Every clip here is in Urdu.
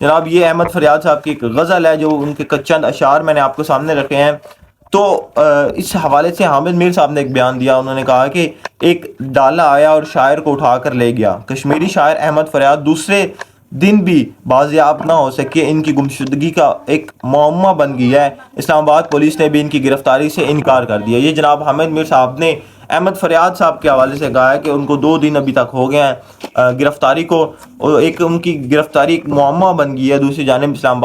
جناب یہ احمد فریاد صاحب کی ایک غزل ہے جو ان کے چند اشعار میں نے آپ کو سامنے رکھے ہیں. تو اس حوالے سے حامد میر صاحب نے ایک بیان دیا. انہوں نے کہا کہ ایک ڈالا آیا اور شاعر کو اٹھا کر لے گیا. کشمیری شاعر احمد فریاد دوسرے دن بھی بازیاب نہ ہو سکے. ان کی گمشدگی کا ایک معمہ بن گیا ہے. اسلام آباد پولیس نے بھی ان کی گرفتاری سے انکار کر دیا. یہ جناب حامد میر صاحب نے احمد فریاد صاحب کے حوالے سے کہا ہے کہ ان کو 2 دن ابھی تک ہو گئے ہیں گرفتاری کو. ایک ان کی گرفتاری ایک معمہ بن گئی ہے. دوسری جانب اسلام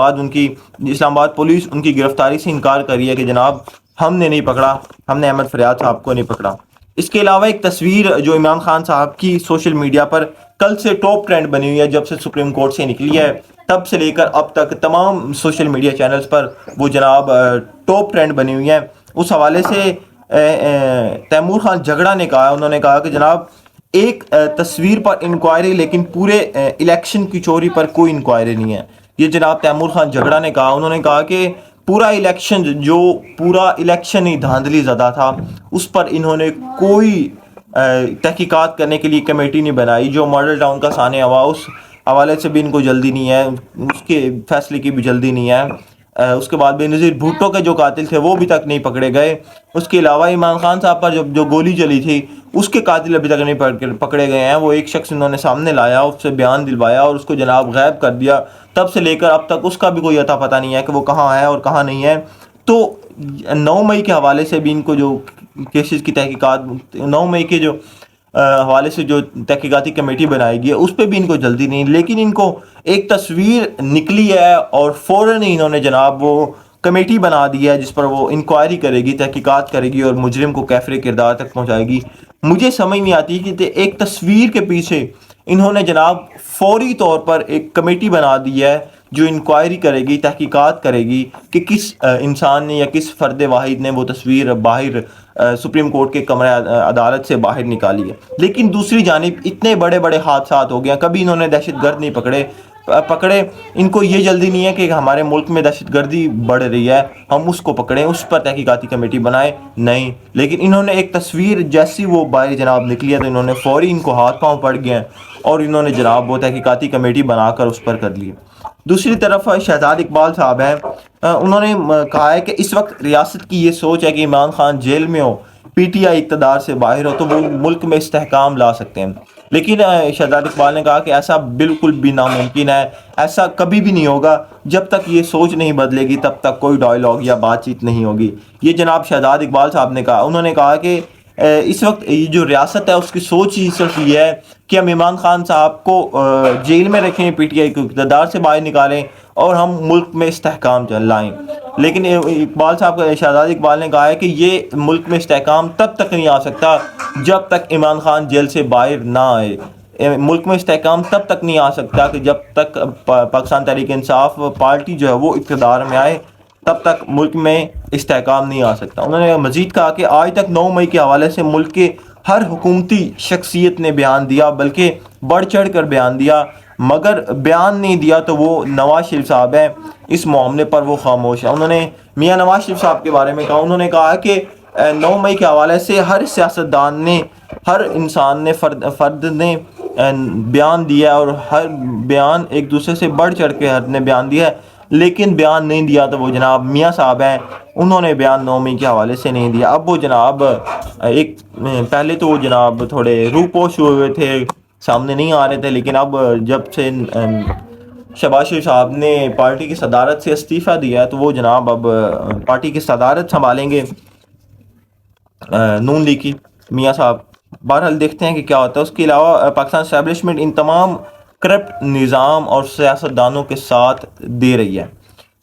آباد پولیس ان کی گرفتاری سے انکار کر رہی ہے کہ جناب ہم نے نہیں پکڑا, ہم نے احمد فریاد صاحب کو نہیں پکڑا. اس کے علاوہ ایک تصویر جو عمران خان صاحب کی سوشل میڈیا پر کل سے ٹاپ ٹرینڈ بنی ہوئی ہے, جب سے سپریم کورٹ سے نکلی ہے تب سے لے کر اب تک تمام سوشل میڈیا چینلز پر وہ جناب ٹاپ ٹرینڈ بنی ہوئی ہے. اس حوالے سے تیمور خان جھگڑا نے کہا, انہوں نے کہا کہ جناب ایک تصویر پر انکوائری لیکن پورے الیکشن کی چوری پر کوئی انکوائری نہیں ہے. یہ جناب تیمور خان جھگڑا نے کہا. انہوں نے کہا کہ پورا الیکشن ہی دھاندلی زدہ تھا, اس پر انہوں نے کوئی تحقیقات کرنے کے لیے کمیٹی نہیں بنائی. جو ماڈل ٹاؤن کا سانحہ ہوا اس حوالے سے بھی ان کو جلدی نہیں ہے, اس کے فیصلے کی بھی جلدی نہیں ہے. اس کے بعد بے نظیر بھٹو کے جو قاتل تھے وہ بھی تک نہیں پکڑے گئے. اس کے علاوہ عمران خان صاحب پر جو گولی چلی تھی اس کے قاتل ابھی تک نہیں پکڑے گئے ہیں. وہ ایک شخص انہوں نے سامنے لایا, اس سے بیان دلوایا اور اس کو جناب غائب کر دیا. تب سے لے کر اب تک اس کا بھی کوئی اتا پتہ نہیں ہے کہ وہ کہاں ہے اور کہاں نہیں ہے. تو 9 مئی کے حوالے سے بھی ان کو جو کیسز کی تحقیقات 9 مئی کے جو حوالے سے جو تحقیقاتی کمیٹی بنائی گئی ہے اس پہ بھی ان کو جلدی نہیں. لیکن ان کو ایک تصویر نکلی ہے اور فوراً ہی انہوں نے جناب وہ کمیٹی بنا دی ہے جس پر وہ انکوائری کرے گی, تحقیقات کرے گی اور مجرم کو کیفر کردار تک پہنچائے گی. مجھے سمجھ نہیں آتی کہ ایک تصویر کے پیچھے انہوں نے جناب فوری طور پر ایک کمیٹی بنا دی ہے جو انکوائری کرے گی, تحقیقات کرے گی کہ کس انسان نے یا کس فرد واحد نے وہ تصویر باہر سپریم کورٹ کے کمرہ عدالت سے باہر نکالی ہے. لیکن دوسری جانب اتنے بڑے بڑے حادثات ہو گئے, کبھی انہوں نے دہشت گرد نہیں پکڑے. ان کو یہ جلدی نہیں ہے کہ ہمارے ملک میں دہشت گردی بڑھ رہی ہے ہم اس کو پکڑیں, اس پر تحقیقاتی کمیٹی بنائیں, نہیں. لیکن انہوں نے ایک تصویر جیسی وہ باہر جناب نکلی ہے تو انہوں نے فوری ان کو ہاتھ پاؤں پڑ گئے ہیں اور انہوں نے جناب وہ تحقیقاتی کمیٹی بنا کر اس پر کر لی. دوسری طرف شہزاد اقبال صاحب ہیں, انہوں نے کہا ہے کہ اس وقت ریاست کی یہ سوچ ہے کہ عمران خان جیل میں ہو, پی ٹی آئی اقتدار سے باہر ہو تو وہ ملک میں استحکام لا سکتے ہیں. لیکن شہزاد اقبال نے کہا کہ ایسا بالکل بھی ناممکن ہے, ایسا کبھی بھی نہیں ہوگا. جب تک یہ سوچ نہیں بدلے گی تب تک کوئی ڈائلاگ یا بات چیت نہیں ہوگی. یہ جناب شہزاد اقبال صاحب نے کہا. انہوں نے کہا کہ اس وقت یہ جو ریاست ہے اس کی سوچ ہی صرف یہ ہے کہ ہم عمران خان صاحب کو جیل میں رکھیں, پی ٹی آئی کو اقتدار سے باہر نکالیں اور ہم ملک میں استحکام لائیں. لیکن اقبال صاحب شہزاد اقبال نے کہا ہے کہ یہ ملک میں استحکام تب تک نہیں آ سکتا جب تک عمران خان جیل سے باہر نہ آئے. ملک میں استحکام تب تک نہیں آ سکتا کہ جب تک پاکستان تحریک انصاف پارٹی جو ہے وہ اقتدار میں آئے, تب تک ملک میں استحکام نہیں آ سکتا. انہوں نے مزید کہا کہ آج تک 9 مئی کے حوالے سے ملک کے ہر حکومتی شخصیت نے بیان دیا, بلکہ بڑھ چڑھ کر بیان دیا, مگر بیان نہیں دیا تو وہ نواز شریف صاحب ہیں, اس معاملے پر وہ خاموش ہے. انہوں نے میاں نواز شریف صاحب کے بارے میں کہا. انہوں نے کہا کہ 9 مئی کے حوالے سے ہر سیاستدان نے, ہر انسان نے, فرد نے بیان دیا اور ہر بیان ایک دوسرے سے بڑھ چڑھ کے ہر نے بیان دیا ہے, لیکن بیان نہیں دیا تو وہ جناب میاں صاحب ہیں, انہوں نے بیان 9 مئی کے حوالے سے نہیں دیا. اب وہ جناب ایک پہلے تو وہ جناب تھوڑے روپوش ہوئے تھے, سامنے نہیں آ رہے تھے, لیکن اب جب سے شہباز شریف صاحب نے پارٹی کی صدارت سے استعفیٰ دیا ہے تو وہ جناب اب پارٹی کی صدارت سنبھالیں گے نون لیگ کی میاں صاحب. بہرحال دیکھتے ہیں کہ کیا ہوتا ہے. اس کے علاوہ پاکستان اسٹیبلشمنٹ ان تمام کرپٹ نظام اور سیاستدانوں کے ساتھ دے رہی ہے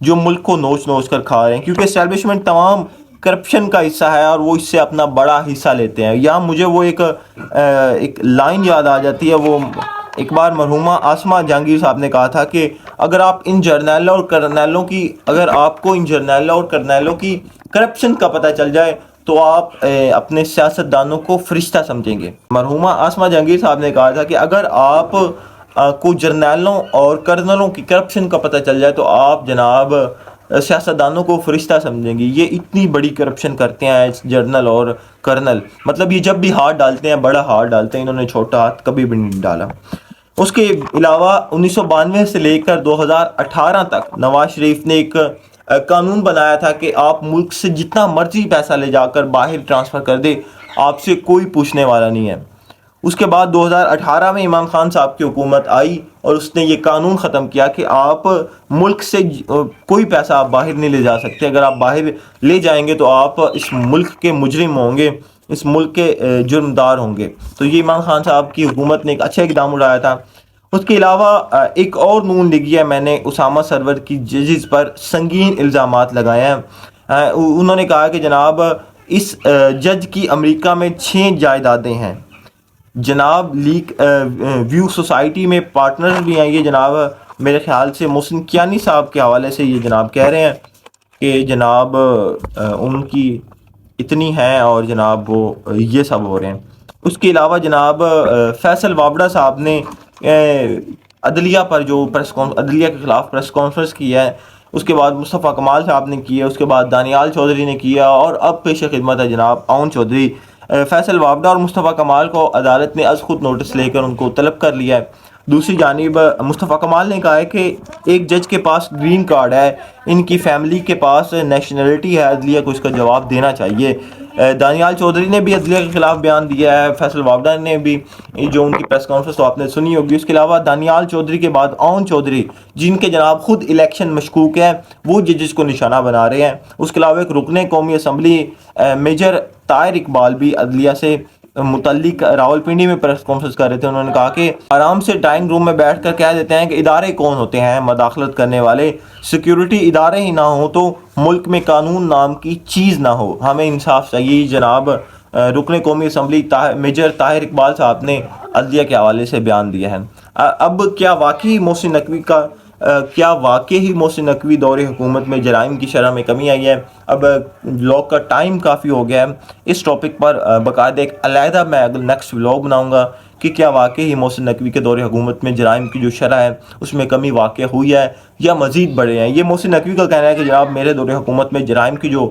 جو ملک کو نوچ نوچ کر کھا رہے ہیں, کیونکہ اسٹیبلشمنٹ تمام کرپشن کا حصہ ہے اور وہ اس سے اپنا بڑا حصہ لیتے ہیں. یہاں مجھے وہ ایک لائن یاد آ جاتی ہے. وہ ایک بار مرحومہ آسمہ جہانگیر صاحب نے کہا تھا کہ اگر آپ ان جرنیلوں اور کرنیلوں کی اگر آپ کو ان جرنیلوں اور کرنیلوں کی کرپشن کا پتہ چل جائے تو آپ اپنے سیاستدانوں کو فرشتہ سمجھیں گے. مرحومہ آسمہ جہانگیر صاحب نے کہا تھا کہ اگر آپ کو جرنیلوں اور کرنلوں کی کرپشن کا پتہ چل جائے تو آپ جناب سیاستدانوں کو فرشتہ سمجھیں گے. یہ اتنی بڑی کرپشن کرتے ہیں جرنل اور کرنل, مطلب یہ جب بھی ہاتھ ڈالتے ہیں بڑا ہاتھ ڈالتے ہیں, انہوں نے چھوٹا ہاتھ کبھی بھی نہیں ڈالا. اس کے علاوہ 1992 سے لے کر 2018 تک نواز شریف نے ایک قانون بنایا تھا کہ آپ ملک سے جتنا مرضی پیسہ لے جا کر باہر ٹرانسفر کر دے، آپ سے کوئی پوچھنے والا نہیں ہے۔ اس کے بعد 2018 میں عمران خان صاحب کی حکومت آئی اور اس نے یہ قانون ختم کیا کہ آپ ملک سے کوئی پیسہ آپ باہر نہیں لے جا سکتے۔ اگر آپ باہر لے جائیں گے تو آپ اس ملک کے مجرم ہوں گے، اس ملک کے جرمدار ہوں گے۔ تو یہ عمران خان صاحب کی حکومت نے ایک اچھا اقدام اٹھایا تھا۔ اس کے علاوہ ایک اور نون لیگی ہے، میں نے اسامہ سرور کی ججز پر سنگین الزامات لگائے ہیں۔ انہوں نے کہا کہ جناب اس جج کی امریکہ میں 6 جائیدادیں ہیں، جناب لیک ویو سوسائٹی میں پارٹنر بھی ہیں۔ یہ جناب میرے خیال سے محسن کیانی صاحب کے حوالے سے یہ جناب کہہ رہے ہیں کہ جناب ان کی اتنی ہیں اور جناب وہ یہ سب ہو رہے ہیں۔ اس کے علاوہ جناب فیصل وابڑہ صاحب نے عدلیہ پر جو عدلیہ کے خلاف پریس کانفرنس کی ہے، اس کے بعد مصطفیٰ کمال صاحب نے کیا، اس کے بعد دانیال چودھری نے کیا، اور اب پیش خدمت ہے جناب اون چودھری۔ فیصل وابڑہ اور مصطفیٰ کمال کو عدالت نے از خود نوٹس لے کر ان کو طلب کر لیا ہے۔ دوسری جانب مصطفیٰ کمال نے کہا ہے کہ ایک جج کے پاس گرین کارڈ ہے، ان کی فیملی کے پاس نیشنلٹی ہے، عدلیہ کو اس کا جواب دینا چاہیے۔ دانیال چودھری نے بھی عدلیہ کے خلاف بیان دیا ہے، فیصل وابڑہ نے بھی، جو ان کی پریس کانفرنس تو آپ نے سنی ہوگی۔ اس کے علاوہ دانیال چودھری کے بعد اون چودھری، جن کے جناب خود الیکشن مشکوک ہے، وہ ججز کو نشانہ بنا رہے ہیں۔ اس کے علاوہ ایک رکن قومی اسمبلی میجر طاہر اقبال بھی عدلیہ سے متعلق راولپنڈی میں پریس کانفرنس کر رہے تھے۔ انہوں نے کہا کہ آرام سے ڈرائنگ روم میں بیٹھ کر کہہ دیتے ہیں کہ ادارے کون ہوتے ہیں مداخلت کرنے والے، سیکیورٹی ادارے ہی نہ ہوں تو ملک میں قانون نام کی چیز نہ ہو، ہمیں انصاف چاہیے۔ جناب رکن قومی اسمبلی میجر طاہر اقبال صاحب نے عدلیہ کے حوالے سے بیان دیا ہے۔ اب کیا واقعی محسن نقوی دور حکومت میں جرائم کی شرح میں کمی آئی ہے؟ اب ولاگ کا ٹائم کافی ہو گیا ہے، اس ٹاپک پر باقاعدہ ایک علیحدہ میں نیکسٹ ولاگ بناؤں گا کہ کیا واقعی محسن نقوی کے دور حکومت میں جرائم کی جو شرح ہے اس میں کمی واقع ہوئی ہے یا مزید بڑھے ہیں۔ یہ محسن نقوی کا کہنا ہے کہ جناب میرے دور حکومت میں جرائم کی جو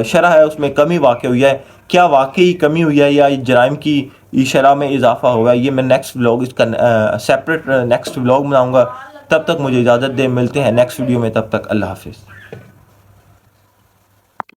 شرح ہے اس میں کمی واقع ہوئی ہے، کیا واقعی کمی ہوئی ہے یا جرائم کی شرح میں اضافہ ہوگا؟ یہ میں نیکسٹ ولاگ اس کا سیپریٹ نیکسٹ ولاگ بناؤں گا۔ تب تک مجھے اجازت دیں، ملتے ہیں نیکسٹ ویڈیو میں، تب تک اللہ حافظ۔